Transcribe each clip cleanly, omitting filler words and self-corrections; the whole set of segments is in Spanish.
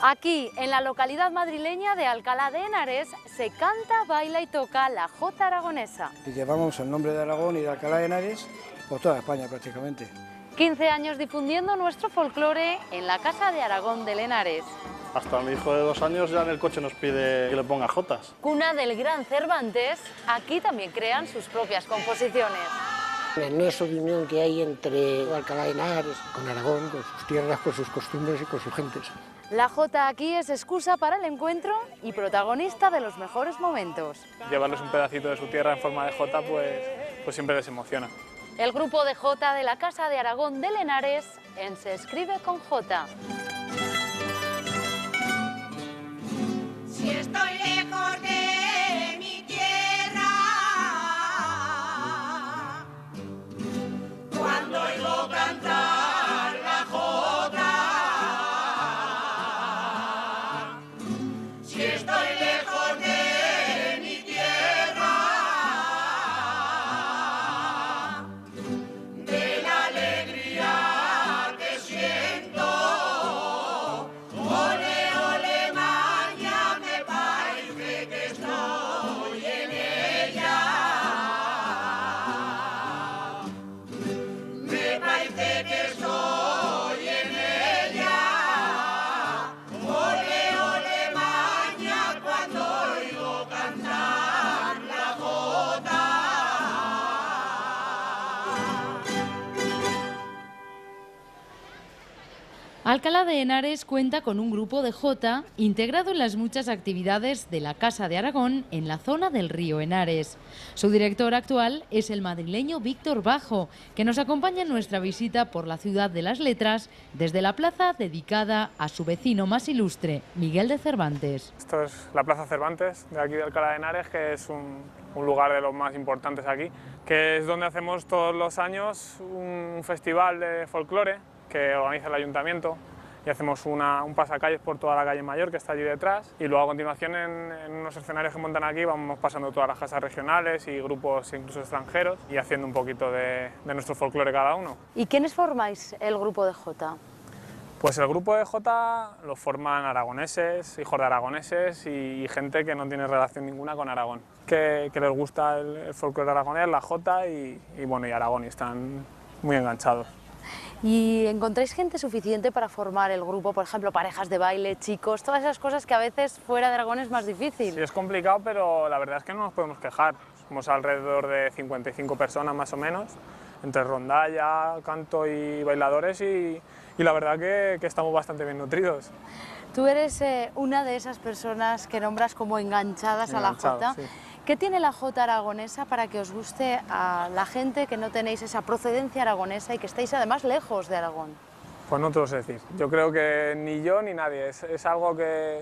Aquí, en la localidad madrileña de Alcalá de Henares, se canta, baila y toca la jota aragonesa. Y llevamos el nombre de Aragón y de Alcalá de Henares por toda España prácticamente. 15 años difundiendo nuestro folclore en la Casa de Aragón de Henares. Hasta mi hijo de 2 años ya en el coche nos pide que le ponga jotas. Cuna del gran Cervantes, aquí también crean sus propias composiciones. El nexo de unión que hay entre Alcalá de Henares, con Aragón, con sus tierras, con sus costumbres y con sus gentes. La jota aquí es excusa para el encuentro y protagonista de los mejores momentos. Llevarles un pedacito de su tierra en forma de jota, pues siempre les emociona. El grupo de jota de la Casa de Aragón de Henares en Se escribe con Jota. Si estoy lejos de mi tierra, cuando oigo cantar la jota, si estoy lejos de mi tierra, de la alegría que siento, ole, ole, maña, me parece que estoy en ella. Me parece que estoy en ella. Ole, ole, maña, cuando oigo cantar la jota. Alcalá de Henares cuenta con un grupo de jota integrado en las muchas actividades de la Casa de Aragón en la zona del río Henares. Su director actual es el madrileño Víctor Bajo, que nos acompaña en nuestra visita por la ciudad de las letras desde la plaza dedicada a su vecino más ilustre, Miguel de Cervantes. Esto es la Plaza Cervantes de aquí de Alcalá de Henares, que es un lugar de los más importantes aquí, que es donde hacemos todos los años un festival de folclore que organiza el ayuntamiento y hacemos un pasacalles por toda la calle Mayor que está allí detrás, y luego a continuación en unos escenarios que montan aquí vamos pasando todas las casas regionales y grupos incluso extranjeros y haciendo un poquito de nuestro folclore cada uno. ¿Y quiénes formáis el grupo de jota? Pues el grupo de jota lo forman aragoneses, hijos de aragoneses y gente que no tiene relación ninguna con Aragón, que les gusta el folclore aragonés, la jota y bueno, y Aragón, y están muy enganchados. ¿Y encontráis gente suficiente para formar el grupo? Por ejemplo, parejas de baile, chicos, todas esas cosas que a veces fuera de Aragón es más difícil. Sí, es complicado, pero la verdad es que no nos podemos quejar. Somos alrededor de 55 personas más o menos, entre rondalla, canto y bailadores, y la verdad que estamos bastante bien nutridos. Tú eres una de esas personas que nombras como enganchadas a la jota. Sí. ¿Qué tiene la jota aragonesa para que os guste a la gente que no tenéis esa procedencia aragonesa y que estáis además lejos de Aragón? Pues no te lo sé decir. Yo creo que ni yo ni nadie. Es algo que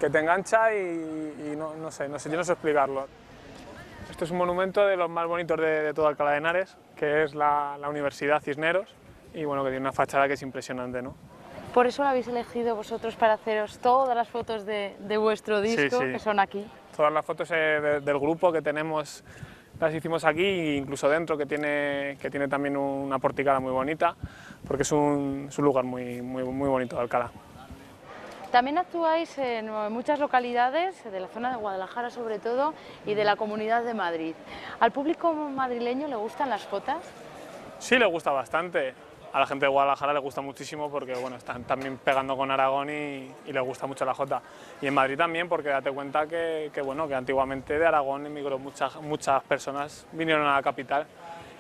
te engancha y no sé, yo no sé explicarlo. Este es un monumento de los más bonitos de todo Alcalá de Henares, que es la Universidad Cisneros, y bueno, que tiene una fachada que es impresionante, ¿no? Por eso lo habéis elegido vosotros para haceros todas las fotos de vuestro disco, Sí. que son aquí. Todas las fotos del grupo que tenemos las hicimos aquí, e incluso dentro, que tiene también una porticada muy bonita, porque es un lugar muy bonito de Alcalá. También actuáis en muchas localidades, de la zona de Guadalajara sobre todo, y de la Comunidad de Madrid. ¿Al público madrileño le gustan las jotas? Sí, le gusta bastante. A la gente de Guadalajara le gusta muchísimo porque bueno, están también pegando con Aragón y les gusta mucho la jota. Y en Madrid también, porque date cuenta que antiguamente de Aragón emigró muchas personas, vinieron a la capital,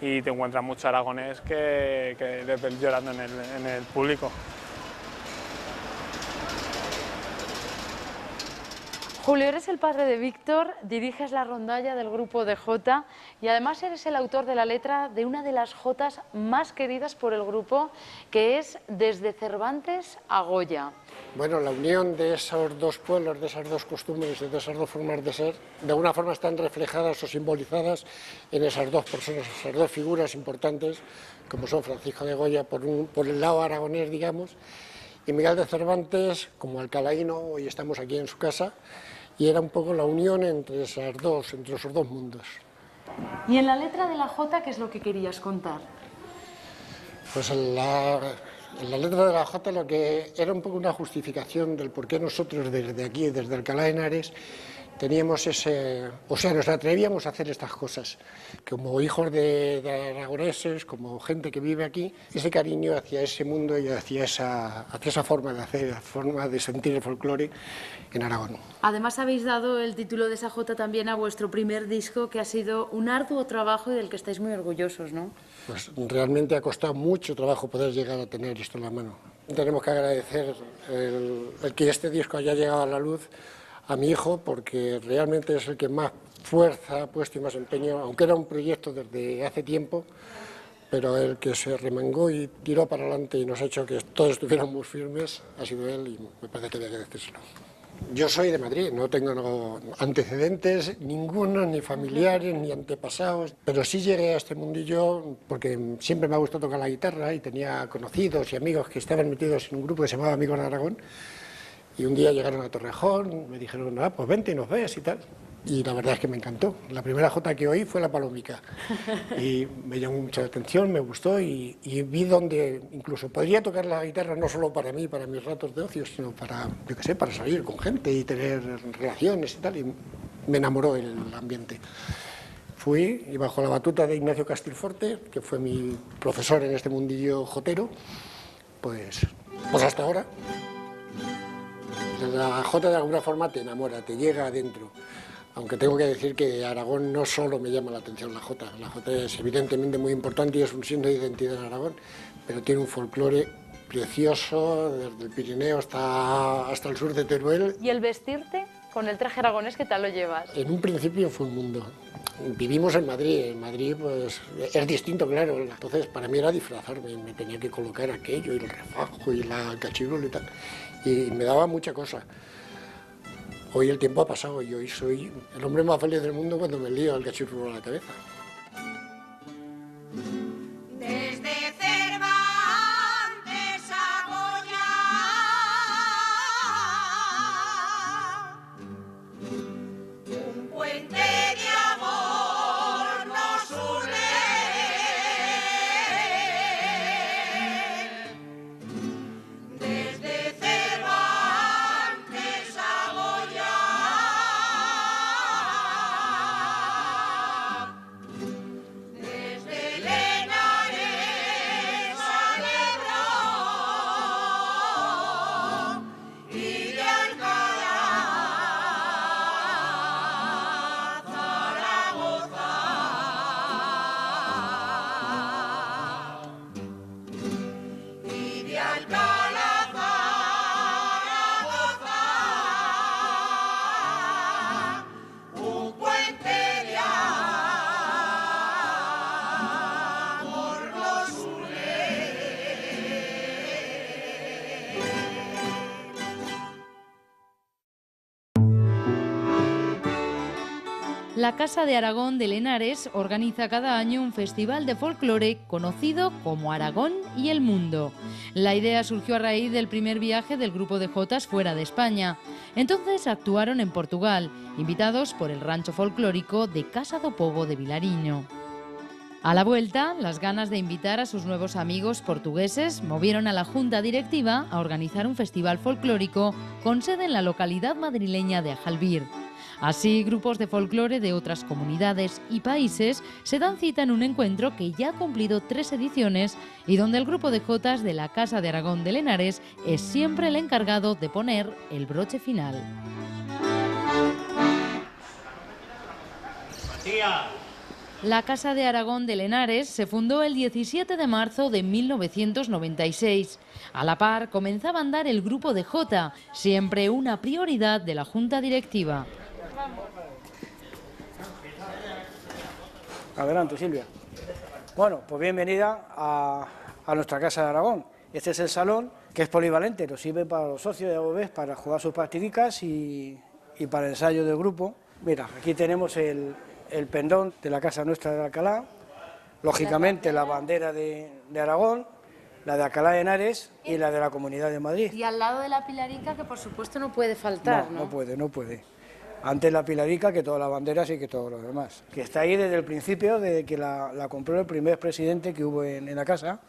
y te encuentras muchos aragoneses que les ven llorando en el público. Julio, eres el padre de Víctor, diriges la rondalla del grupo de jota y además eres el autor de la letra de una de las jotas más queridas por el grupo, que es Desde Cervantes a Goya. Bueno, la unión de esos dos pueblos, de esas dos costumbres, de esas dos formas de ser, de alguna forma están reflejadas o simbolizadas en esas dos personas, esas dos figuras importantes, como son Francisco de Goya por el lado aragonés, digamos, y Miguel de Cervantes como alcalaíno. Hoy estamos aquí en su casa, y era un poco la unión entre esos dos mundos. Y en la letra de la jota, ¿qué es lo que querías contar? Pues En la letra de la Jota lo que era un poco una justificación del por qué nosotros desde aquí, desde Alcalá de Henares, teníamos nos atrevíamos a hacer estas cosas, como hijos de aragoneses, como gente que vive aquí, ese cariño hacia ese mundo y hacia esa forma de hacer, forma de sentir el folclore en Aragón. Además habéis dado el título de esa Jota también a vuestro primer disco, que ha sido un arduo trabajo y del que estáis muy orgullosos, ¿no? Pues realmente ha costado mucho trabajo poder llegar a tener esto en la mano. Tenemos que agradecer el que este disco haya llegado a la luz a mi hijo, porque realmente es el que más fuerza ha puesto y más empeño, aunque era un proyecto desde hace tiempo, pero el que se remangó y tiró para adelante y nos ha hecho que todos estuviéramos firmes ha sido él, y me parece que había que decírselo. Yo soy de Madrid, no tengo antecedentes, ninguno, ni familiares, ni antepasados, pero sí llegué a este mundillo porque siempre me ha gustado tocar la guitarra y tenía conocidos y amigos que estaban metidos en un grupo que se llamaba Amigos de Aragón. Y un día llegaron a Torrejón, me dijeron, pues vente y nos ves y tal. Y la verdad es que me encantó. La primera jota que oí fue La Palomica. Y me llamó mucha atención, me gustó y vi donde incluso podría tocar la guitarra no solo para mí, para mis ratos de ocio, sino para, yo qué sé, para salir con gente y tener relaciones y tal. Y me enamoró el ambiente. Fui y bajo la batuta de Ignacio Castilforte, que fue mi profesor en este mundillo jotero, pues hasta ahora. La jota de alguna forma te enamora, te llega adentro, aunque tengo que decir que Aragón no solo me llama la atención la jota es evidentemente muy importante y es un signo de identidad en Aragón, pero tiene un folclore precioso, desde el Pirineo hasta el sur de Teruel. ¿Y el vestirte con el traje aragonés, qué tal lo llevas? En un principio fue un mundo. Vivimos en Madrid pues es distinto, claro, entonces para mí era disfrazarme, me tenía que colocar aquello y el refajo y la cachirulo y tal, y me daba mucha cosa. Hoy el tiempo ha pasado y hoy soy el hombre más feliz del mundo cuando me lío el cachirulo a la cabeza. Desde Cervantes a Goya, un puente de amor nos une. Desde Cervantes a Goya, desde Henares al Ebro y de Alcalá a Zaragoza, y de Alcalá a Zaragoza, un puente de amor nos une. La Casa de Aragón de Henares organiza cada año un festival de folclore conocido como Aragón y el Mundo. La idea surgió a raíz del primer viaje del grupo de jotas fuera de España. Entonces actuaron en Portugal, invitados por el rancho folclórico de Casa do Povo de Vilariño. A la vuelta, las ganas de invitar a sus nuevos amigos portugueses movieron a la junta directiva a organizar un festival folclórico con sede en la localidad madrileña de Ajalbir. Así, grupos de folclore de otras comunidades y países se dan cita en un encuentro que ya ha cumplido 3 ediciones y donde el grupo de jotas de la Casa de Aragón de Henares es siempre el encargado de poner el broche final. La Casa de Aragón de Henares se fundó el 17 de marzo de 1996. A la par comenzaba a andar el grupo de jota, siempre una prioridad de la junta directiva. Adelante, Silvia. Bueno, pues bienvenida a nuestra Casa de Aragón. Este es el salón, que es polivalente, nos sirve para los socios, ya lo ves, para jugar sus partidicas y para el ensayo del grupo. Mira, aquí tenemos el pendón de la casa nuestra de Alcalá, lógicamente la bandera de Aragón, la de Alcalá de Henares y la de la Comunidad de Madrid. Y al lado de la pilarica, que por supuesto no puede faltar, ¿no? No puede. Antes la Pilarica que todas las banderas y que todo lo demás. Que está ahí desde el principio, desde que la compró el primer presidente que hubo en la casa,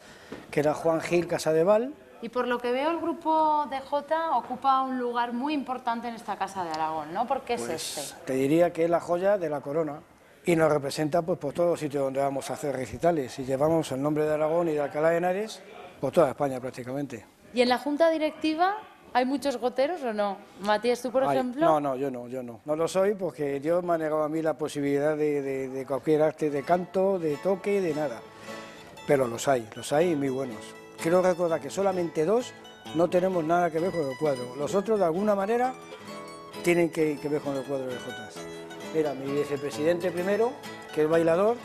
que era Juan Gil Casadeval. Y por lo que veo, el grupo de Jota ocupa un lugar muy importante en esta Casa de Aragón, ¿no? ¿Por qué es este? Te diría que es la joya de la corona y nos representa pues por todos los sitios donde vamos a hacer recitales y llevamos el nombre de Aragón y de Alcalá de Henares por toda España prácticamente. ¿Y en la junta directiva hay muchos goteros o no? Matías, tú por ejemplo. No, yo no. No lo soy porque Dios me ha negado a mí la posibilidad de cualquier arte de canto, de toque, de nada. Pero los hay y muy buenos. Quiero recordar que solamente 2 no tenemos nada que ver con el cuadro. Los otros, de alguna manera, tienen que ver con el cuadro de jotas. Mira, mi vicepresidente primero, que es bailador,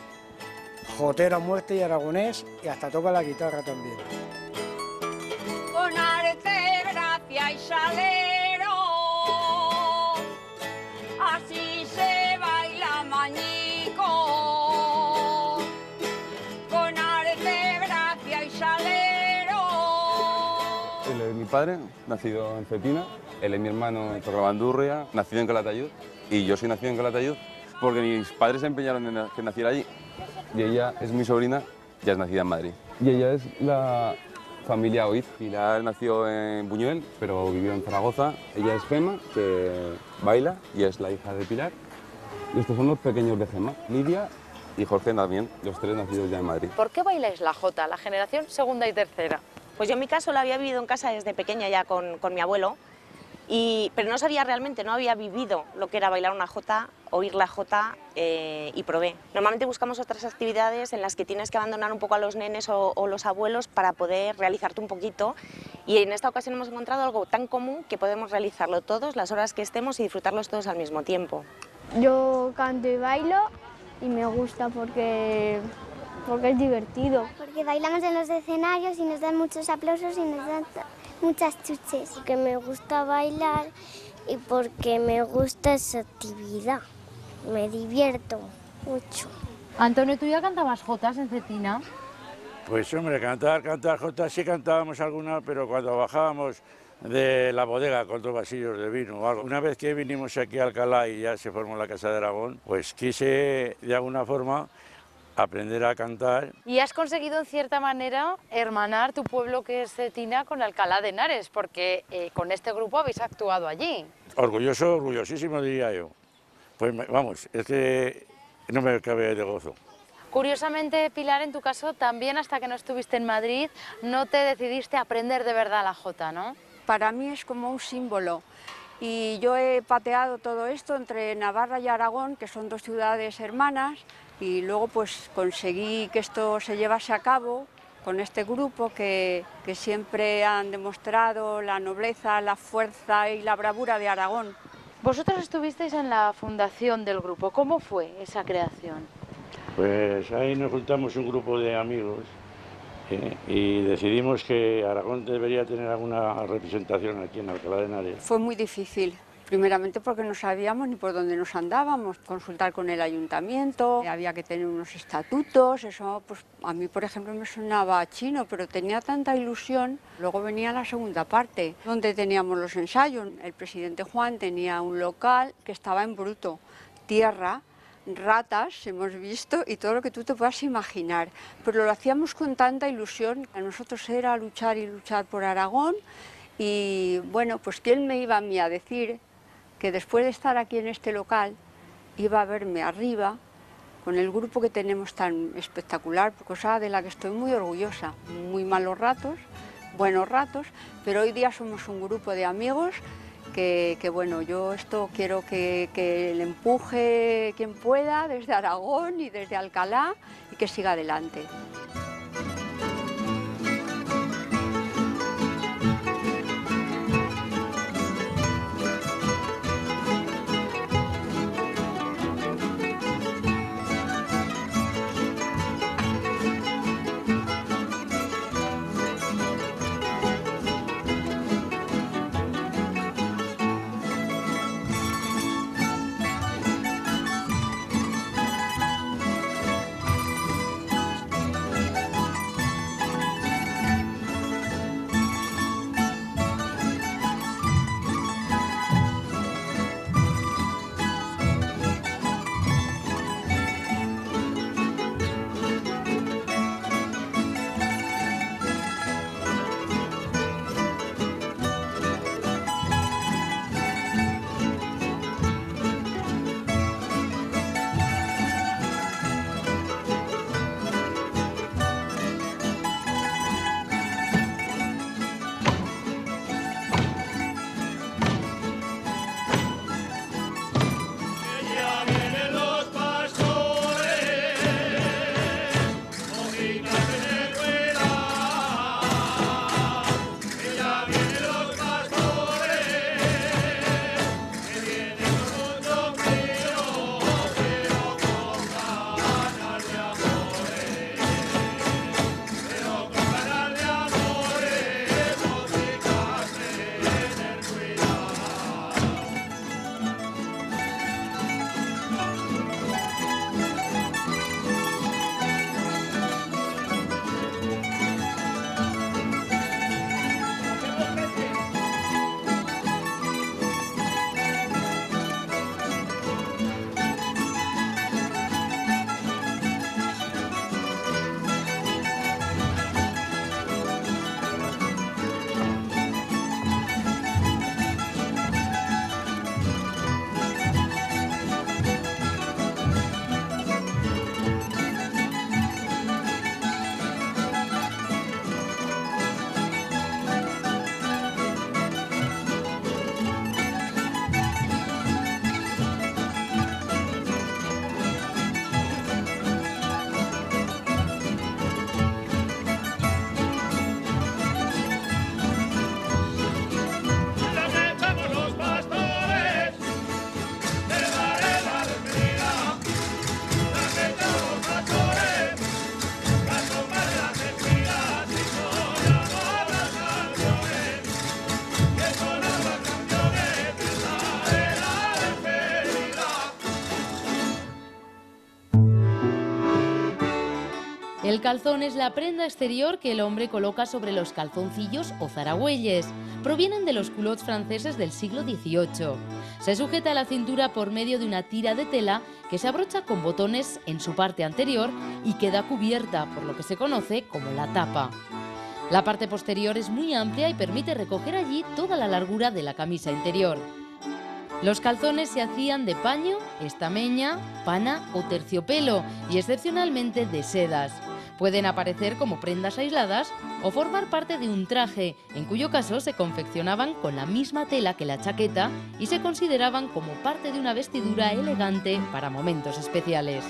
jotero a muerte y aragonés, y hasta toca la guitarra también. Con arte, gracia y salero, así se baila mañico. Con arte, gracia y salero. Él es mi padre, nacido en Cetina. Él es mi hermano en Torrebandurria, nacido en Calatayud. Y yo soy nacido en Calatayud porque mis padres se empeñaron en que naciera allí. Y ella es mi sobrina, ya es nacida en Madrid. Y ella es la familia Oiz. Pilar nació en Buñuel, pero vivió en Zaragoza. Ella es Gema, que baila y es la hija de Pilar. Y estos son los pequeños de Gema, Lidia y Jorge también, los 3 nacidos ya en Madrid. ¿Por qué bailáis la jota, la generación segunda y tercera? Pues yo en mi caso la había vivido en casa desde pequeña ya con mi abuelo, pero no sabía realmente, no había vivido lo que era bailar una jota, oír la jota y probé. Normalmente buscamos otras actividades en las que tienes que abandonar un poco a los nenes o los abuelos para poder realizarte un poquito, y en esta ocasión hemos encontrado algo tan común que podemos realizarlo todos, las horas que estemos, y disfrutarlos todos al mismo tiempo. Yo canto y bailo y me gusta porque es divertido. Porque bailamos en los escenarios y nos dan muchos aplausos y nos dan muchas chuches. Porque me gusta bailar y porque me gusta esa actividad. Me divierto mucho. Antonio, ¿tú ya cantabas jotas en Cetina? Pues hombre, cantar jotas sí cantábamos algunas, pero cuando bajábamos de la bodega con 2 vasillos de vino o algo. Una vez que vinimos aquí a Alcalá y ya se formó la Casa de Aragón, pues quise de alguna forma aprender a cantar. Y has conseguido en cierta manera hermanar tu pueblo, que es Cetina, con Alcalá de Henares, porque con este grupo habéis actuado allí. Orgullosísimo diría yo. Pues vamos, es que no me cabe de gozo. Curiosamente, Pilar, en tu caso también, hasta que no estuviste en Madrid, no te decidiste a aprender de verdad la jota, ¿no? Para mí es como un símbolo. Y yo he pateado todo esto entre Navarra y Aragón, que son 2 ciudades hermanas, y luego pues conseguí que esto se llevase a cabo con este grupo que siempre han demostrado la nobleza, la fuerza y la bravura de Aragón. Vosotros estuvisteis en la fundación del grupo. ¿Cómo fue esa creación? Pues ahí nos juntamos un grupo de amigos y decidimos que Aragón debería tener alguna representación aquí en Alcalá de Henares. Fue muy difícil. Primeramente porque no sabíamos ni por dónde nos andábamos, consultar con el ayuntamiento, había que tener unos estatutos, eso pues a mí por ejemplo me sonaba chino, pero tenía tanta ilusión. Luego venía la segunda parte, donde teníamos los ensayos. El presidente Juan tenía un local que estaba en bruto, tierra, ratas hemos visto y todo lo que tú te puedas imaginar, pero lo hacíamos con tanta ilusión. A nosotros era luchar y luchar por Aragón, y bueno, pues ¿quién me iba a mí a decir que después de estar aquí en este local iba a verme arriba con el grupo que tenemos tan espectacular, cosa de la que estoy muy orgullosa? Muy malos ratos, buenos ratos, pero hoy día somos un grupo de amigos que bueno, yo esto quiero que le empuje quien pueda desde Aragón y desde Alcalá, y que siga adelante. El calzón es la prenda exterior que el hombre coloca sobre los calzoncillos o zaragüelles. Provienen de los culottes franceses del siglo XVIII. Se sujeta a la cintura por medio de una tira de tela que se abrocha con botones en su parte anterior y queda cubierta por lo que se conoce como la tapa. La parte posterior es muy amplia y permite recoger allí toda la largura de la camisa interior. Los calzones se hacían de paño, estameña, pana o terciopelo y excepcionalmente de sedas. Pueden aparecer como prendas aisladas o formar parte de un traje, en cuyo caso se confeccionaban con la misma tela que la chaqueta y se consideraban como parte de una vestidura elegante para momentos especiales.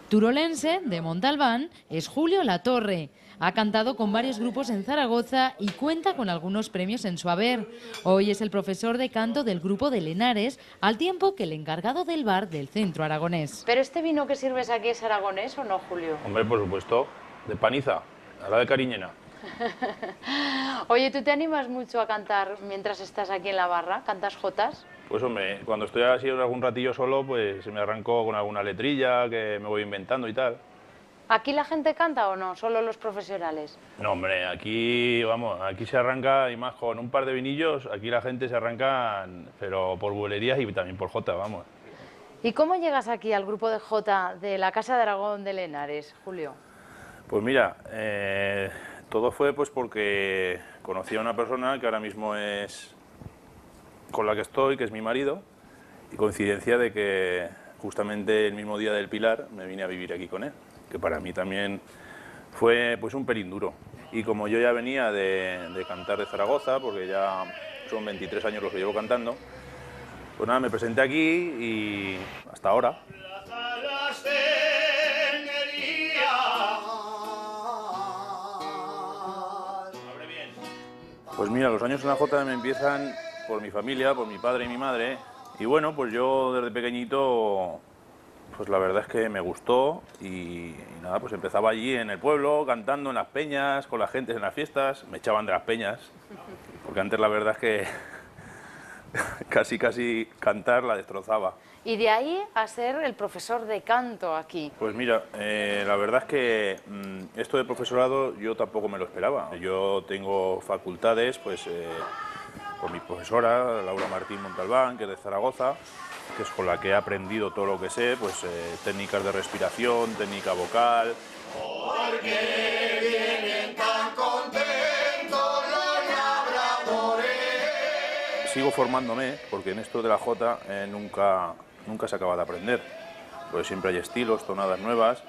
Turolense, de Montalbán, es Julio Latorre. Ha cantado con varios grupos en Zaragoza y cuenta con algunos premios en su haber. Hoy es el profesor de canto del grupo de Lenares, al tiempo que el encargado del bar del centro aragonés. ¿Pero este vino que sirves aquí es aragonés o no, Julio? Hombre, por supuesto, de Paniza, a la de Cariñena. Oye, ¿tú te animas mucho a cantar mientras estás aquí en la barra? ¿Cantas jotas? Pues hombre, cuando estoy así algún ratillo solo, pues me arranco con alguna letrilla que me voy inventando y tal. ¿Aquí la gente canta o no? ¿Solo los profesionales? No, hombre, aquí, vamos, aquí se arranca, y más con un par de vinillos, aquí la gente se arranca, pero por bulerías y también por jota, vamos. ¿Y cómo llegas aquí al grupo de jota de la Casa de Aragón de Lenares, Julio? Pues mira, todo fue pues porque conocí a una persona que ahora mismo es con la que estoy, que es mi marido, y coincidencia de que justamente el mismo día del Pilar me vine a vivir aquí con él, que para mí también fue pues un pelín duro. Y como yo ya venía de cantar de Zaragoza, porque ya son 23 años los que llevo cantando, pues nada, me presenté aquí y hasta ahora. Pues mira, los años en la jota me empiezan por mi familia, por mi padre y mi madre, y bueno, pues yo desde pequeñito, pues la verdad es que me gustó y nada, pues empezaba allí en el pueblo, cantando en las peñas, con la gente en las fiestas, me echaban de las peñas, porque antes la verdad es que casi cantar la destrozaba. Y de ahí a ser el profesor de canto aquí. Pues mira, la verdad es que esto de profesorado yo tampoco me lo esperaba. Yo tengo facultades, pues por mi profesora, Laura Martín Montalbán, que es de Zaragoza, que es con la que he aprendido todo lo que sé, pues técnicas de respiración, técnica vocal. Porque vienen tan contentos los labradores. Sigo formándome, porque en esto de la jota nunca se acaba de aprender, porque siempre hay estilos, tonadas nuevas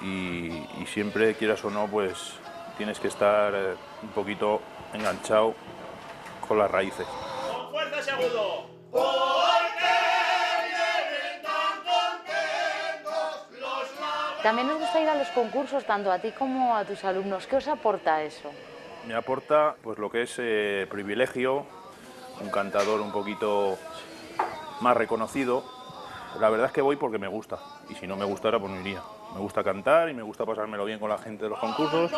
y siempre, quieras o no, pues tienes que estar un poquito enganchado con las raíces. Con fuerza ese agudo. Porque vienen tan contentos los labradores. También nos gusta ir a los concursos, tanto a ti como a tus alumnos. ¿Qué os aporta eso? Me aporta pues lo que es privilegio, un cantador un poquito más reconocido. La verdad es que voy porque me gusta, y si no me gustara pues no iría. Me gusta cantar y me gusta pasármelo bien con la gente de los concursos.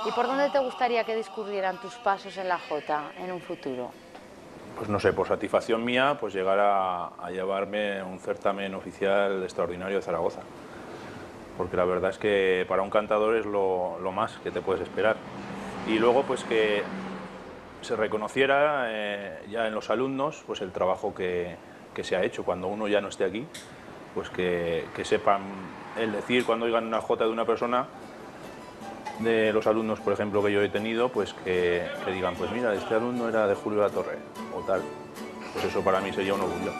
¿Y por dónde te gustaría que discurrieran tus pasos en la jota en un futuro? Pues no sé, por satisfacción mía, pues llegar a llevarme un certamen oficial extraordinario de Zaragoza. Porque la verdad es que para un cantador es lo más que te puedes esperar. Y luego pues que se reconociera ya en los alumnos pues el trabajo que se ha hecho cuando uno ya no esté aquí, pues que sepan el decir cuando oigan una jota de una persona, de los alumnos, por ejemplo, que yo he tenido, pues que digan, pues mira, este alumno era de Julio Latorre, o tal. Pues eso para mí sería un orgullo.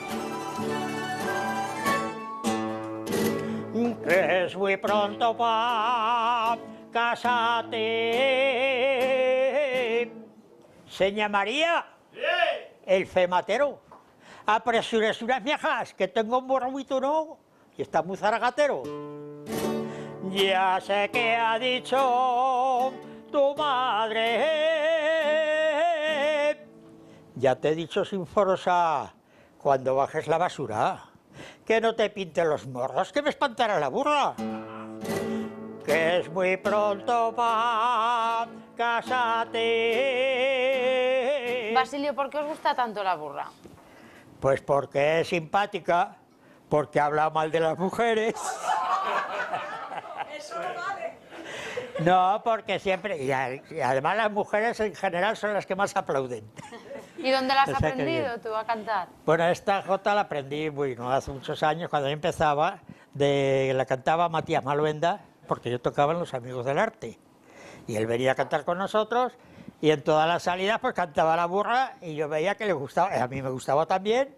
Que es muy pronto pa' casarte. Seña María, el fematero. Apresúrese unas viejas, que tengo un borro muy tono y está muy zaragatero. Ya sé que ha dicho tu madre. Ya te he dicho sin forza, cuando bajes la basura, que no te pinte los morros, que me espantará la burra. Que es muy pronto pa' casarte. Basilio, ¿por qué os gusta tanto la burra? Pues porque es simpática, porque habla mal de las mujeres. Eso no vale. No, porque siempre... Y además las mujeres en general son las que más aplauden. ¿Y dónde la has O sea, que aprendido bien. tú a cantar? Bueno, esta jota la aprendí, bueno, hace muchos años, cuando yo empezaba, la cantaba Matías Maluenda, porque yo tocaba en Los Amigos del Arte. Y él venía a cantar con nosotros, y en todas las salidas pues cantaba La Burra, y yo veía que le gustaba, a mí me gustaba también,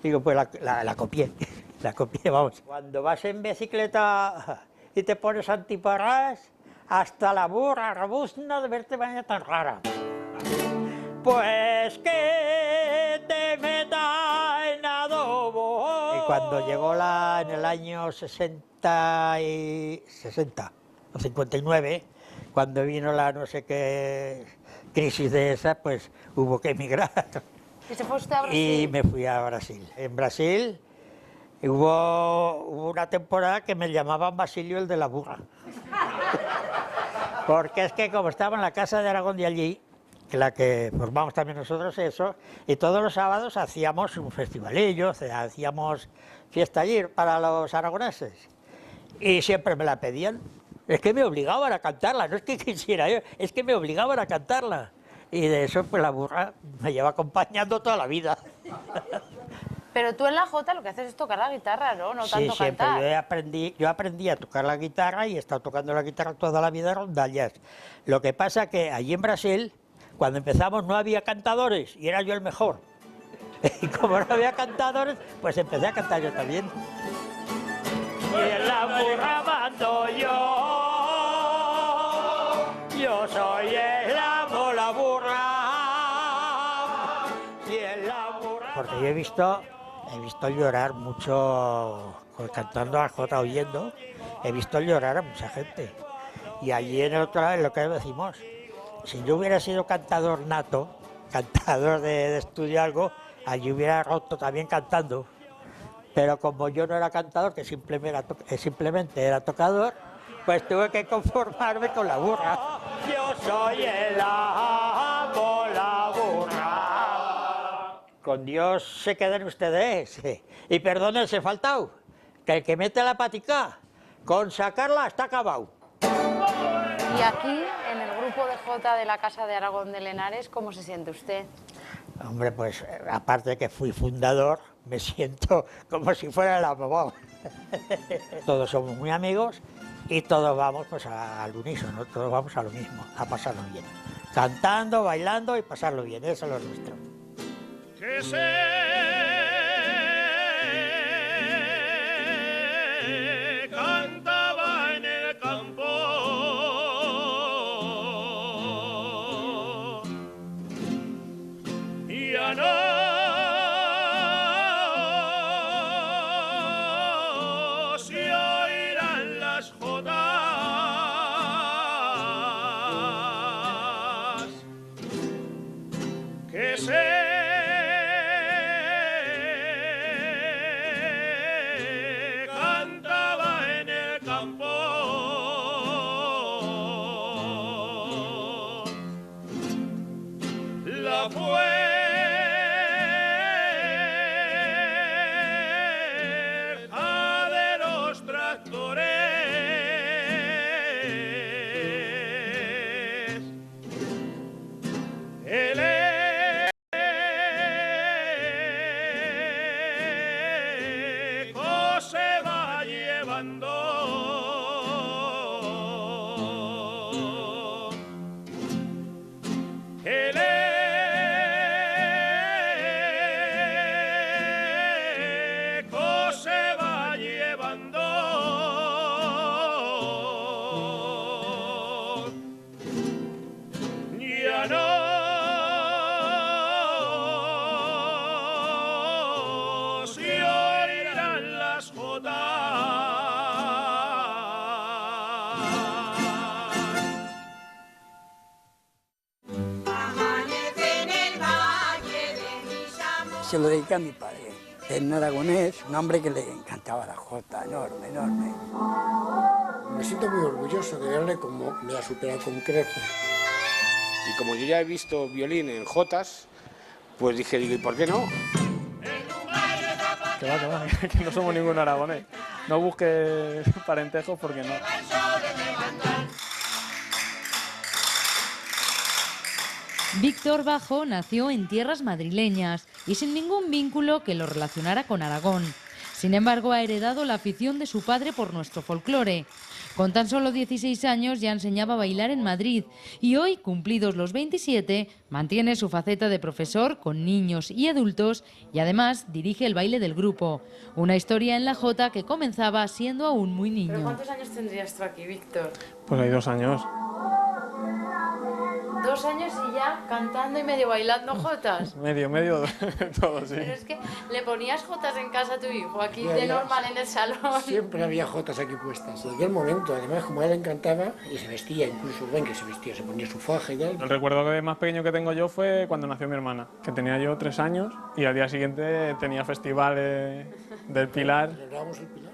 digo, pues la copié, la copié, vamos. Cuando vas en bicicleta y te pones antiparras, hasta la burra robustna de verte vaya tan rara. Pues que te meta en adobo. Y cuando llegó en el año 60 o 59, cuando vino la no sé qué crisis de esa, pues hubo que emigrar. ¿Y se fue usted a Brasil? Y me fui a Brasil. En Brasil hubo una temporada que me llamaban Basilio el de la burra. Porque es que como estaba en la Casa de Aragón de allí, la que formamos también nosotros eso, y todos los sábados hacíamos un festivalillo, hacíamos fiesta allí para los aragoneses. Y siempre me la pedían. Es que me obligaban a cantarla, no es que quisiera yo, es que me obligaban a cantarla. Y de eso pues la burra me lleva acompañando toda la vida. Pero tú en la jota lo que haces es tocar la guitarra, ¿no? No Sí, tanto siempre. cantar. Yo aprendí a tocar la guitarra y he estado tocando la guitarra toda la vida en rondallas. Lo que pasa que allí en Brasil, cuando empezamos no había cantadores y era yo el mejor. Y como no había cantadores, pues empecé a cantar yo también. Y en la burra mando yo soy el amo, la burra. Y en la burra... Porque yo he visto llorar mucho, cantando a jota, oyendo, he visto llorar a mucha gente. Y allí en el otro lado es lo que decimos. Si yo hubiera sido cantador nato, cantador de estudio algo, allí hubiera roto también cantando. Pero como yo no era cantador, que simplemente era tocador, pues tuve que conformarme con la burra. Yo soy el amo, la burra. Con Dios se queden ustedes. Y perdonen, se ha faltado, que el que mete la patica, con sacarla está acabado. Y aquí, en el grupo de jota de la Casa de Aragón de Lenares, ¿cómo se siente usted? Hombre, pues aparte de que fui fundador, me siento como si fuera el amo. Todos somos muy amigos y todos vamos pues al unísono, todos vamos a lo mismo, a pasarlo bien. Cantando, bailando y pasarlo bien, eso es lo nuestro. Que se cantaba en el campo y ya no se oirán las jotas que se se lo dediqué a mi padre, en aragonés, un hombre que le encantaba la jota, enorme, enorme. Me siento muy orgulloso de verle como me ha superado con creces. Y como yo ya he visto violín en jotas, pues dije, ¿y por qué no? Que va, que no somos ningún aragonés. No busques parentejos porque no. Víctor Bajo nació en tierras madrileñas y sin ningún vínculo que lo relacionara con Aragón. Sin embargo, ha heredado la afición de su padre por nuestro folclore. Con tan solo 16 años ya enseñaba a bailar en Madrid y hoy, cumplidos los 27, mantiene su faceta de profesor con niños y adultos y además dirige el baile del grupo. Una historia en la jota que comenzaba siendo aún muy niño. ¿Pero cuántos años tendrías tú aquí, Víctor? Pues hay 2 años. 2 años y ya cantando y medio bailando jotas. Medio, todo, sí. Pero es que le ponías jotas en casa a tu hijo, aquí Ya, de ya. normal en el salón. Siempre había jotas aquí puestas. Desde aquel momento, además, como a él le encantaba, y se vestía, incluso ven que se vestía, se ponía su faja y tal. El recuerdo más pequeño que tengo yo fue cuando nació mi hermana, que tenía yo 3 años y al día siguiente tenía festival del Pilar Celebramos el Pilar.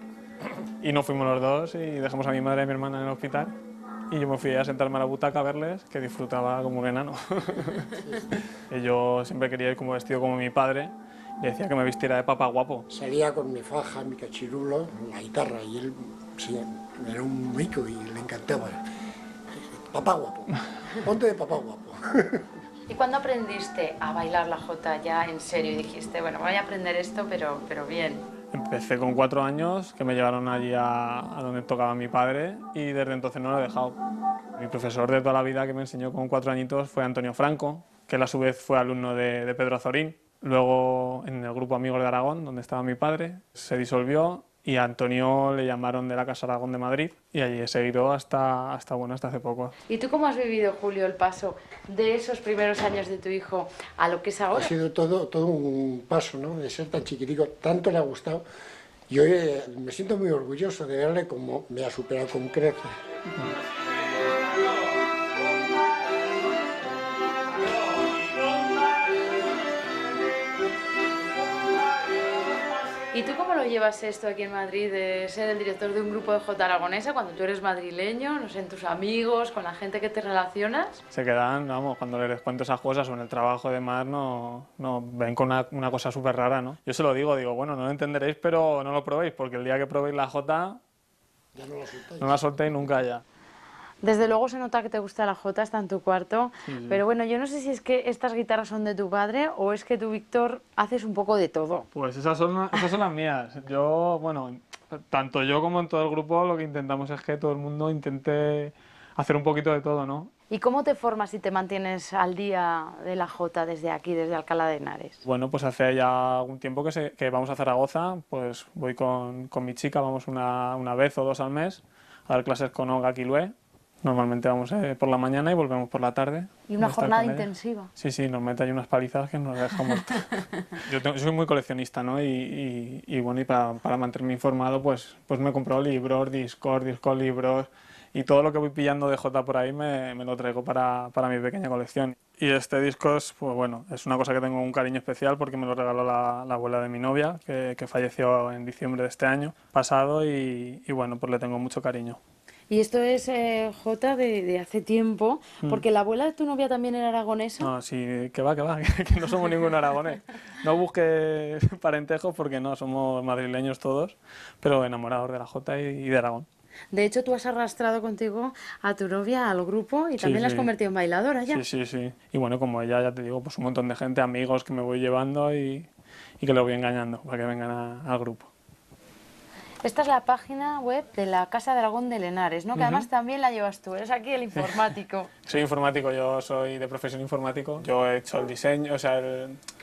y nos fuimos los dos y dejamos a mi madre y a mi hermana en el hospital y yo me fui a sentarme a la butaca a verles, que disfrutaba como un enano. Y yo siempre quería ir como vestido como mi padre y decía que me vistiera de papá guapo. Salía con mi faja, mi cachirulo, la guitarra, y él sí, era un mico y le encantaba. Papá guapo, ponte de papá guapo. ¿Y cuándo aprendiste a bailar la jota ya en serio y dijiste, bueno, voy a aprender esto, pero bien? Empecé con 4 años, que me llevaron allí a donde tocaba mi padre y desde entonces no lo he dejado. Mi profesor de toda la vida que me enseñó con 4 añitos fue Antonio Franco, que él a su vez fue alumno de Pedro Azorín. Luego en el grupo Amigos de Aragón, donde estaba mi padre, se disolvió y a Antonio le llamaron de la Casa Aragón de Madrid y allí he seguido hasta hace poco. ¿Y tú cómo has vivido, Julio, el paso de esos primeros años de tu hijo a lo que es ahora? Ha sido todo un paso, ¿no? De ser tan chiquitico, tanto le ha gustado. Y hoy me siento muy orgulloso de verle cómo me ha superado con creces. ¿Y tú cómo lo llevas esto aquí en Madrid, de ser el director de un grupo de jota aragonesa cuando tú eres madrileño, no sé, en tus amigos, con la gente que te relacionas? Se quedan, vamos, cuando les cuento esas cosas o en el trabajo de mar, no ven con una cosa súper rara, ¿no? Yo se lo digo, bueno, no lo entenderéis, pero no lo probéis, porque el día que probéis la jota, Ya no la soltáis. no la soltéis nunca ya. Desde luego se nota que te gusta la jota, está en tu cuarto, Sí. pero bueno, yo no sé si es que estas guitarras son de tu padre o es que tú, Víctor, haces un poco de todo. Pues esas son las mías. Yo, bueno, tanto yo como en todo el grupo lo que intentamos es que todo el mundo intente hacer un poquito de todo, ¿no? ¿Y cómo te formas y te mantienes al día de la jota desde aquí, desde Alcalá de Henares? Bueno, pues hace ya algún tiempo que vamos a Zaragoza, pues voy con mi chica, vamos una vez o 2 al mes a dar clases con Olga Quilué. Normalmente vamos por la mañana y volvemos por la tarde. Y una a estar jornada con ella. intensiva. Sí, nos mete ahí unas palizas que nos dejan muertos. Yo soy muy coleccionista, ¿no? Y bueno, y para mantenerme informado, pues me compro libros, discos libros, y todo lo que voy pillando de Jota por ahí me lo traigo para mi pequeña colección. Y este disco es, pues bueno, es una cosa que tengo un cariño especial porque me lo regaló la abuela de mi novia, que falleció en diciembre de este año pasado, y bueno, pues le tengo mucho cariño. Y esto es jota de hace tiempo, porque la abuela de tu novia también era aragonesa. No, sí, que va, que no somos ningún aragonés. No busques parentejos porque no, somos madrileños todos, pero enamorados de la jota y de Aragón. De hecho, tú has arrastrado contigo a tu novia al grupo y Sí, también la has sí. convertido en bailadora ya. Sí. Y bueno, como ella, ya te digo, pues un montón de gente, amigos que me voy llevando y que los voy engañando para que vengan al grupo. Esta es la página web de la Casa de Aragón de Henares, ¿no? Que además también la llevas tú, eres aquí el informático. Soy informático, yo soy de profesión informático. Yo he hecho el diseño, o sea,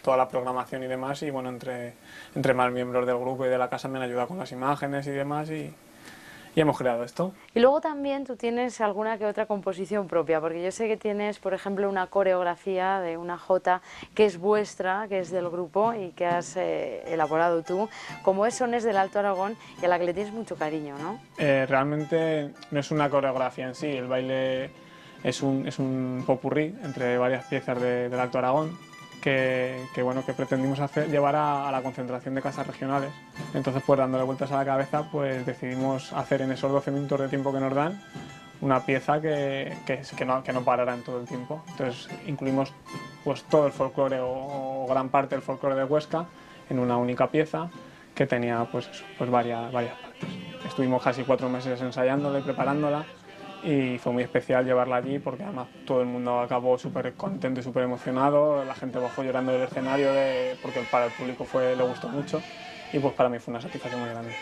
toda la programación y demás, y bueno, entre más miembros del grupo y de la casa me han ayudado con las imágenes y demás, y hemos creado esto. Y luego también tú tienes alguna que otra composición propia, porque yo sé que tienes, por ejemplo, una coreografía de una jota que es vuestra, que es del grupo y que has elaborado tú, como es Sones del Alto Aragón, y a la que le tienes mucho cariño, ¿no? Realmente no es una coreografía en sí, el baile es un popurrí entre varias piezas del Alto Aragón que pretendimos llevar a la concentración de casas regionales. Entonces, pues dándole vueltas a la cabeza, pues decidimos hacer en esos 12 minutos de tiempo que nos dan una pieza que no parará en todo el tiempo. Entonces incluimos pues todo el folclore o gran parte del folclore de Huesca en una única pieza, que tenía pues, eso, pues varias partes. Estuvimos casi 4 meses ensayándola y preparándola y fue muy especial llevarla allí porque además todo el mundo acabó súper contento y súper emocionado, la gente bajó llorando del escenario porque para el público le gustó mucho y pues para mí fue una satisfacción muy grande.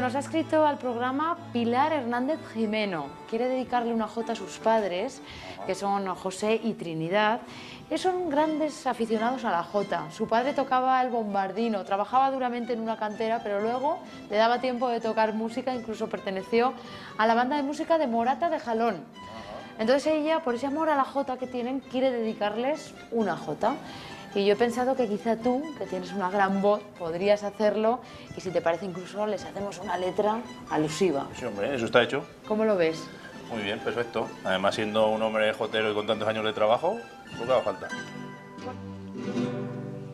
Nos ha escrito al programa Pilar Hernández Jimeno. Quiere dedicarle una jota a sus padres, que son José y Trinidad. Son grandes aficionados a la jota. Su padre tocaba el bombardino, trabajaba duramente en una cantera, pero luego le daba tiempo de tocar música, incluso perteneció a la banda de música de Morata de Jalón. Entonces ella, por ese amor a la jota que tienen, quiere dedicarles una jota. Y yo he pensado que quizá tú, que tienes una gran voz, podrías hacerlo y si te parece incluso les hacemos una letra alusiva. Sí, hombre, eso está hecho. ¿Cómo lo ves? Muy bien, perfecto. Además, siendo un hombre jotero y con tantos años de trabajo, pues le va a falta.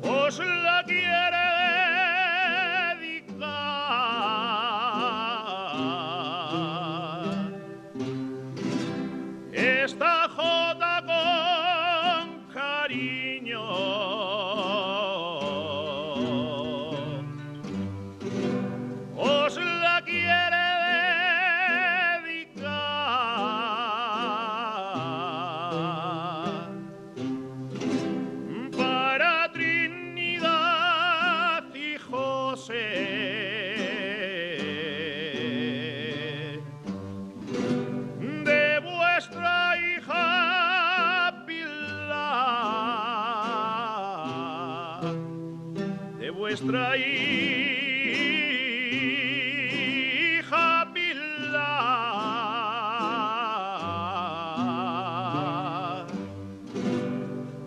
Os la quiere dedicar esta jota con cariño. Os la quiere dedicar para Trinidad y José, de vuestra hija Pilar, de vuestra hija Pilar,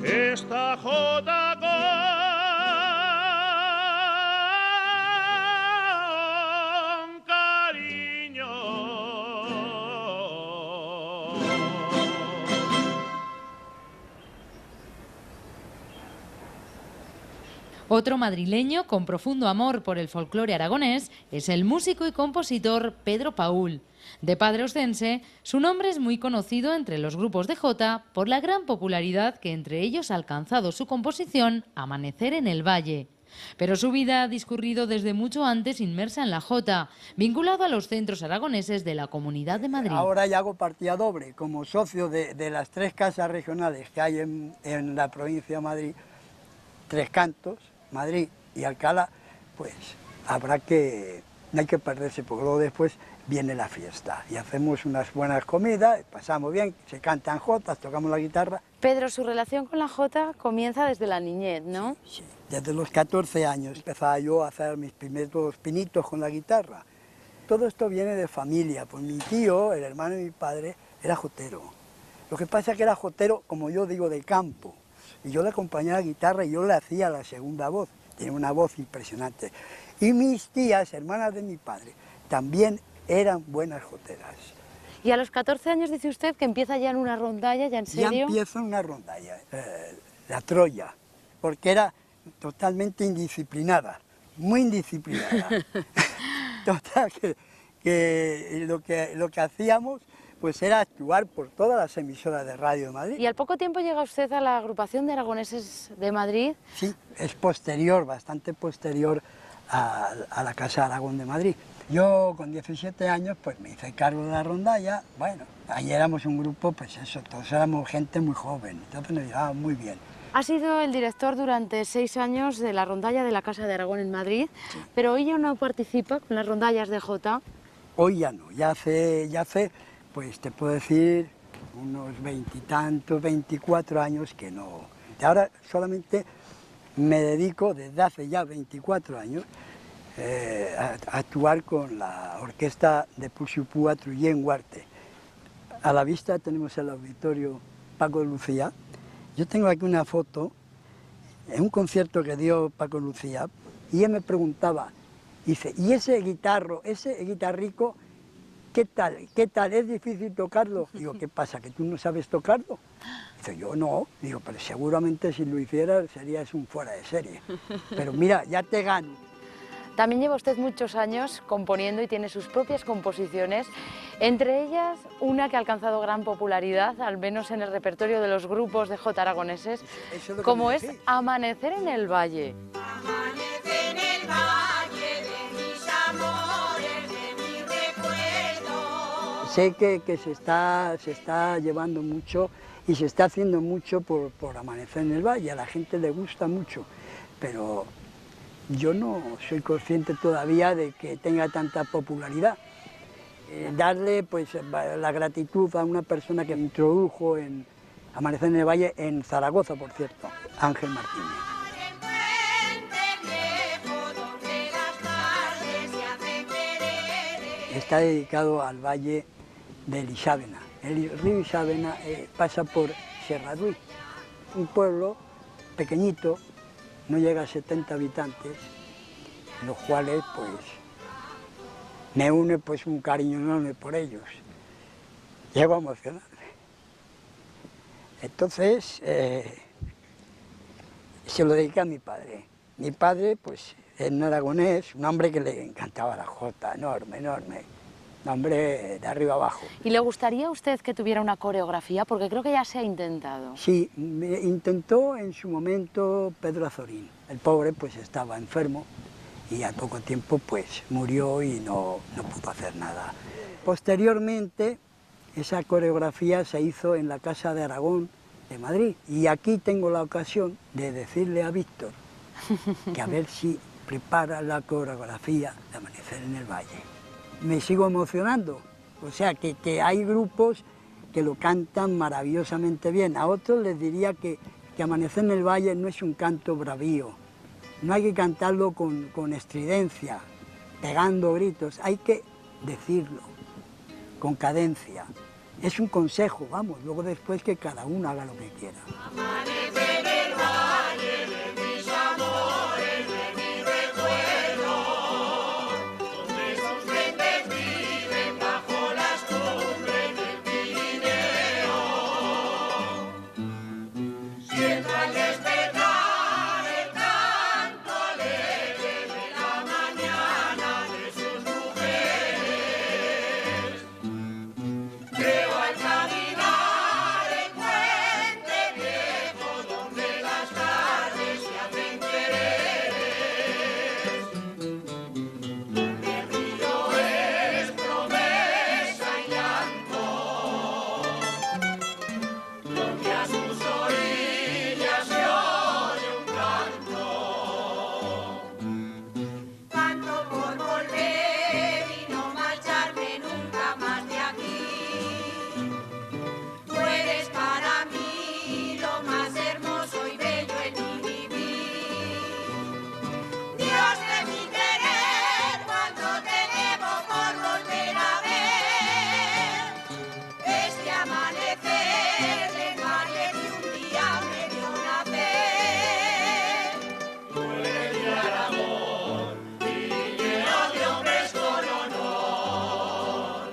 esta jota con cariño. Otro madrileño con profundo amor por el folclore aragonés es el músico y compositor Pedro Paul. De padre oscense, su nombre es muy conocido entre los grupos de jota por la gran popularidad que entre ellos ha alcanzado su composición Amanecer en el Valle. Pero su vida ha discurrido desde mucho antes inmersa en la jota, vinculado a los centros aragoneses de la Comunidad de Madrid. Ahora ya hago partida doble, como socio de las 3 casas regionales que hay en la provincia de Madrid, 3 cantos, Madrid y Alcalá, pues habrá que, no hay que perderse, porque luego después viene la fiesta y hacemos unas buenas comidas, pasamos bien, se cantan jotas, tocamos la guitarra. Pedro, su relación con la jota comienza desde la niñez, ¿no? Sí, desde los 14 años empezaba yo a hacer mis primeros pinitos con la guitarra. Todo esto viene de familia, pues mi tío, el hermano de mi padre, era jotero. Lo que pasa es que era jotero, como yo digo, de campo. Y yo le acompañaba la guitarra y yo le hacía la segunda voz. Tiene una voz impresionante. Y mis tías, hermanas de mi padre, también eran buenas joteras. Y a los 14 años dice usted que empieza ya en una rondalla, ¿ya en serio? Ya empiezo en una rondalla, la Troya, porque era totalmente indisciplinada, muy indisciplinada. Total, que lo que hacíamos pues era actuar por todas las emisoras de radio de Madrid. ¿Y al poco tiempo llega usted a la agrupación de aragoneses de Madrid? Sí, es posterior, bastante posterior a la Casa de Aragón de Madrid. Yo con 17 años pues me hice cargo de la rondalla, bueno, ahí éramos un grupo, pues eso, todos éramos gente muy joven, entonces nos llevábamos muy bien. Ha sido el director durante 6 años de la rondalla de la Casa de Aragón en Madrid, sí. Pero hoy ya no participa con las rondallas de jota. Hoy ya no, ya hace, pues te puedo decir, unos 20 y tantos, 24 años que no. Ahora solamente me dedico desde hace ya 24 años a actuar con la orquesta de Puxupúa Trullén Huarte. A la vista tenemos el auditorio Paco de Lucía. Yo tengo aquí una foto en un concierto que dio Paco de Lucía y él me preguntaba, dice, ¿y ese guitarrico, qué tal? ¿Es difícil tocarlo? Digo, ¿qué pasa, que tú no sabes tocarlo? Dice, yo no. Digo, pero seguramente si lo hicieras serías un fuera de serie. Pero mira, ya te gano. También lleva usted muchos años componiendo y tiene sus propias composiciones, entre ellas una que ha alcanzado gran popularidad, al menos en el repertorio de los grupos de jota aragoneses, como es Amanecer en el Valle. Amanecer en el valle de mis amores, de mis recuerdos. Sé que se está llevando mucho y se está haciendo mucho por Amanecer en el Valle, a la gente le gusta mucho, pero yo no soy consciente todavía de que tenga tanta popularidad. Darle pues la gratitud a una persona que me introdujo en Amanecer en el Valle, en Zaragoza, por cierto, Ángel Martínez. Está dedicado al valle del Isávena. El río Isávena pasa por Serradui, un pueblo pequeñito, no llega a 70 habitantes, los cuales pues me une pues un cariño enorme por ellos. Llego a emocionarme. Entonces se lo dediqué a mi padre. Mi padre pues en aragonés, un hombre que le encantaba la jota, enorme, un hombre de arriba abajo. ¿Y le gustaría a usted que tuviera una coreografía? Porque creo que ya se ha intentado. Sí, me intentó en su momento Pedro Azorín. El pobre pues estaba enfermo y al poco tiempo pues murió y no pudo hacer nada. Posteriormente esa coreografía se hizo en la Casa de Aragón de Madrid y aquí tengo la ocasión de decirle a Víctor que a ver si prepara la coreografía de Amanecer en el Valle. Me sigo emocionando, o sea que hay grupos que lo cantan maravillosamente bien. A otros les diría que Amanecer en el Valle no es un canto bravío, no hay que cantarlo con estridencia, pegando gritos, hay que decirlo con cadencia. Es un consejo, vamos, luego después que cada uno haga lo que quiera. Amanecer en el valle de mis amores, de mis recuerdos, donde sus gentes viven bajo las cumbres del Pirineo. Siento al despertar el canto Canto por volver y no marcharme nunca más de aquí. Tú eres para mí lo más hermoso y bello en mi vivir. Dios de mi querer, cuando te debo por volver a ver este amanecer del valle que un día me vio nacer. Tú eres mi Aragón, lleno de hombres con honor.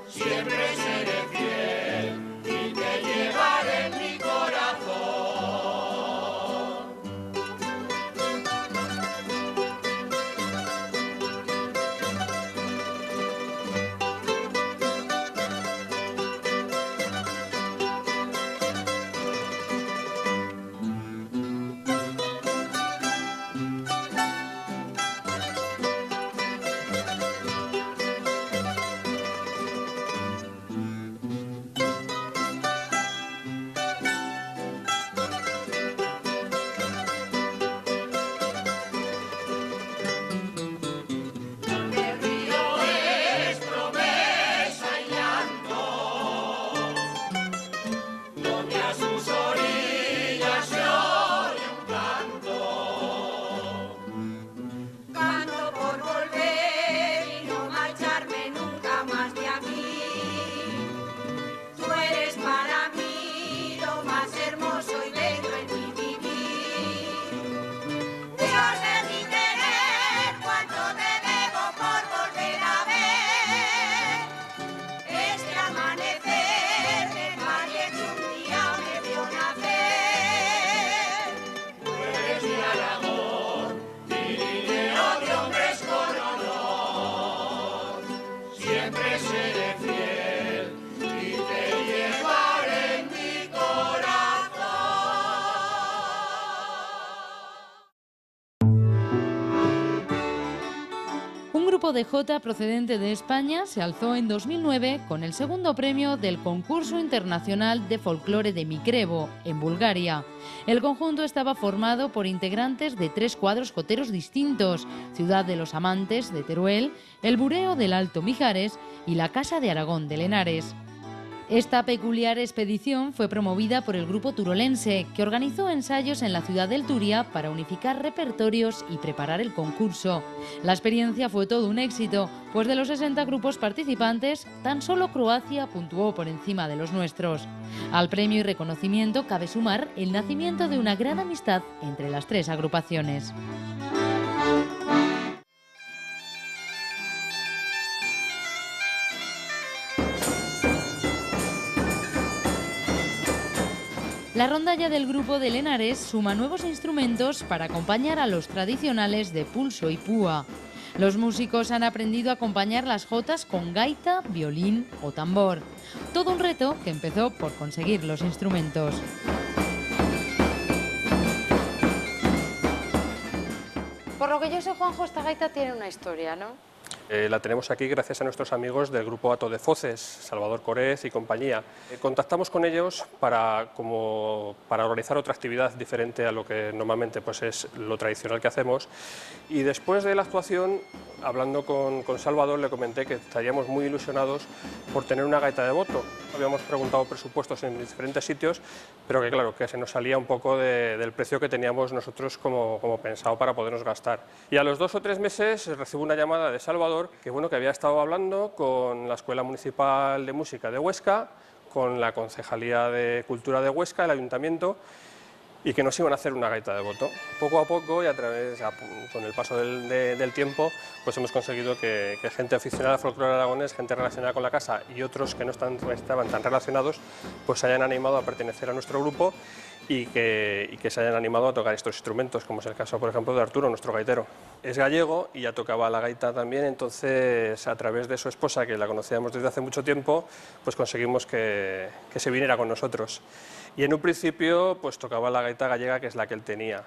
Siempre seré fiel y te llevaré en mi corazón. El río es promesa y llanto, donde a sus orillas se oye un canto. Canto por volver y no marcharme nunca más de aquí. Tú eres para mí lo más hermoso y bello en mi vivir. Dios de mi querer, cuánto te debo por volver a ver este amanecer del valle que un día me vio nacer. Tú eres mi Aragón, Pirineo de hombres con honor. Siempre seré fiel y te llevaré en mi corazón. Un grupo de jota procedente de España se alzó en 2009 con el segundo premio del Concurso Internacional de Folclore de Micrevo, en Bulgaria. El conjunto estaba formado por integrantes de 3 cuadros joteros distintos: Ciudad de los Amantes de Teruel, el Bureo del Alto Mijares y la Casa de Aragón de Lenares. Esta peculiar expedición fue promovida por el grupo turolense, que organizó ensayos en la ciudad del Turia para unificar repertorios y preparar el concurso. La experiencia fue todo un éxito, pues de los 60 grupos participantes, tan solo Croacia puntuó por encima de los nuestros. Al premio y reconocimiento cabe sumar el nacimiento de una gran amistad entre las 3 agrupaciones. La rondalla del grupo de Lenares suma nuevos instrumentos para acompañar a los tradicionales de pulso y púa. Los músicos han aprendido a acompañar las jotas con gaita, violín o tambor. Todo un reto que empezó por conseguir los instrumentos. Por lo que yo sé, Juanjo, esta gaita tiene una historia, ¿no? La tenemos aquí gracias a nuestros amigos del grupo Ato de Foces, Salvador Corez y compañía. Contactamos con ellos para organizar otra actividad diferente a lo que normalmente pues, es lo tradicional que hacemos, y después de la actuación, hablando con Salvador, le comenté que estaríamos muy ilusionados por tener una gaita de boto. Habíamos preguntado presupuestos en diferentes sitios, pero que claro, que se nos salía un poco del precio que teníamos nosotros como pensado para podernos gastar. Y a los 2 o 3 meses recibo una llamada de Salvador, que había estado hablando con la Escuela Municipal de Música de Huesca, con la Concejalía de Cultura de Huesca, el Ayuntamiento, y que nos iban a hacer una gaita de boto. Poco a poco y con el paso del tiempo, pues hemos conseguido que gente aficionada al folclore aragonés, gente relacionada con la casa y otros que no estaban tan relacionados, pues se hayan animado a pertenecer a nuestro grupo y que se hayan animado a tocar estos instrumentos, como es el caso, por ejemplo, de Arturo, nuestro gaitero. Es gallego y ya tocaba la gaita también, entonces a través de su esposa, que la conocíamos desde hace mucho tiempo, pues conseguimos que se viniera con nosotros. Y en un principio pues tocaba la gaita gallega, que es la que él tenía.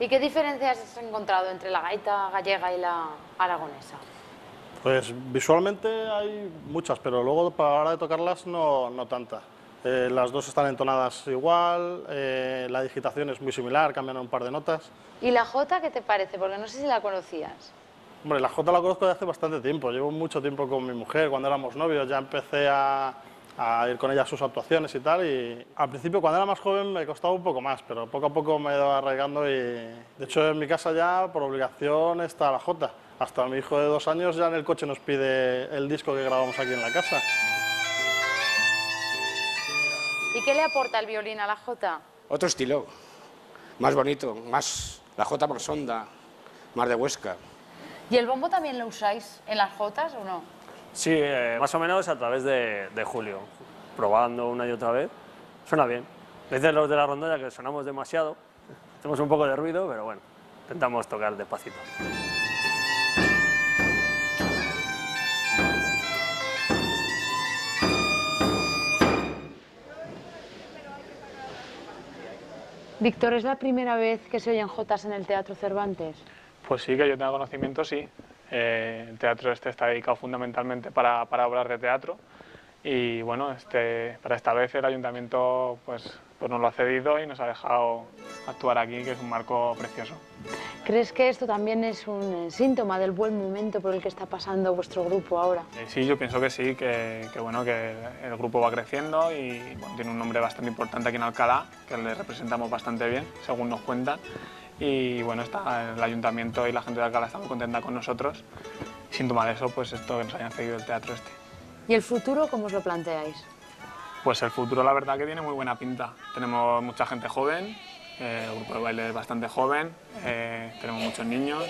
¿Y qué diferencias has encontrado entre la gaita gallega y la aragonesa? Pues visualmente hay muchas, pero luego para la hora de tocarlas no tanta. las dos están entonadas igual, la digitación es muy similar, cambian un par de notas. ¿Y la jota qué te parece? Porque no sé si la conocías. Hombre, la jota la conozco desde hace bastante tiempo, llevo mucho tiempo con mi mujer, cuando éramos novios ya empecé a ir con ella a sus actuaciones y tal, y al principio cuando era más joven me costaba un poco más, pero poco a poco me he ido arraigando y de hecho en mi casa ya por obligación está la jota. Hasta mi hijo de 2 años ya en el coche nos pide el disco que grabamos aquí en la casa. ¿Y qué le aporta el violín a la jota? Otro estilo, más bonito, más la jota más honda, más de Huesca. ¿Y el bombo también lo usáis en las jotas o no? Sí, más o menos a través de Julio, probando una y otra vez. Suena bien. Dicen los de la rondalla que sonamos demasiado, hacemos un poco de ruido, pero bueno, intentamos tocar despacito. Víctor, ¿es la primera vez que se oyen jotas en el Teatro Cervantes? Pues sí, que yo tenga conocimiento, sí. El teatro este está dedicado fundamentalmente para obras de teatro y bueno, para esta vez el ayuntamiento pues nos lo ha cedido y nos ha dejado actuar aquí, que es un marco precioso. ¿Crees que esto también es un síntoma del buen momento por el que está pasando vuestro grupo ahora? Sí, yo pienso que sí, que el grupo va creciendo y bueno, tiene un nombre bastante importante aquí en Alcalá, que le representamos bastante bien, según nos cuentan. Y bueno, el ayuntamiento y la gente de Alcalá está muy contenta con nosotros. Y síntoma de eso, pues esto que nos hayan cedido el teatro este. ¿Y el futuro cómo os lo planteáis? Pues el futuro la verdad que tiene muy buena pinta. Tenemos mucha gente joven, el grupo de baile es bastante joven, tenemos muchos niños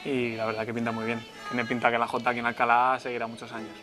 y la verdad que pinta muy bien. Tiene pinta que la jota aquí en Alcalá seguirá muchos años.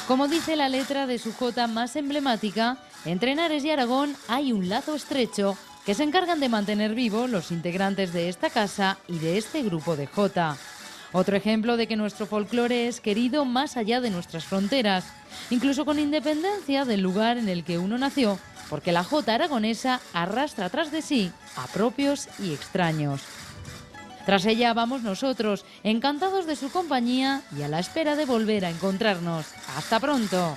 Como dice la letra de su jota más emblemática, entre Henares y Aragón hay un lazo estrecho que se encargan de mantener vivos los integrantes de esta casa y de este grupo de jota. Otro ejemplo de que nuestro folclore es querido más allá de nuestras fronteras, incluso con independencia del lugar en el que uno nació, porque la jota aragonesa arrastra tras de sí a propios y extraños. Tras ella vamos nosotros, encantados de su compañía y a la espera de volver a encontrarnos. ¡Hasta pronto!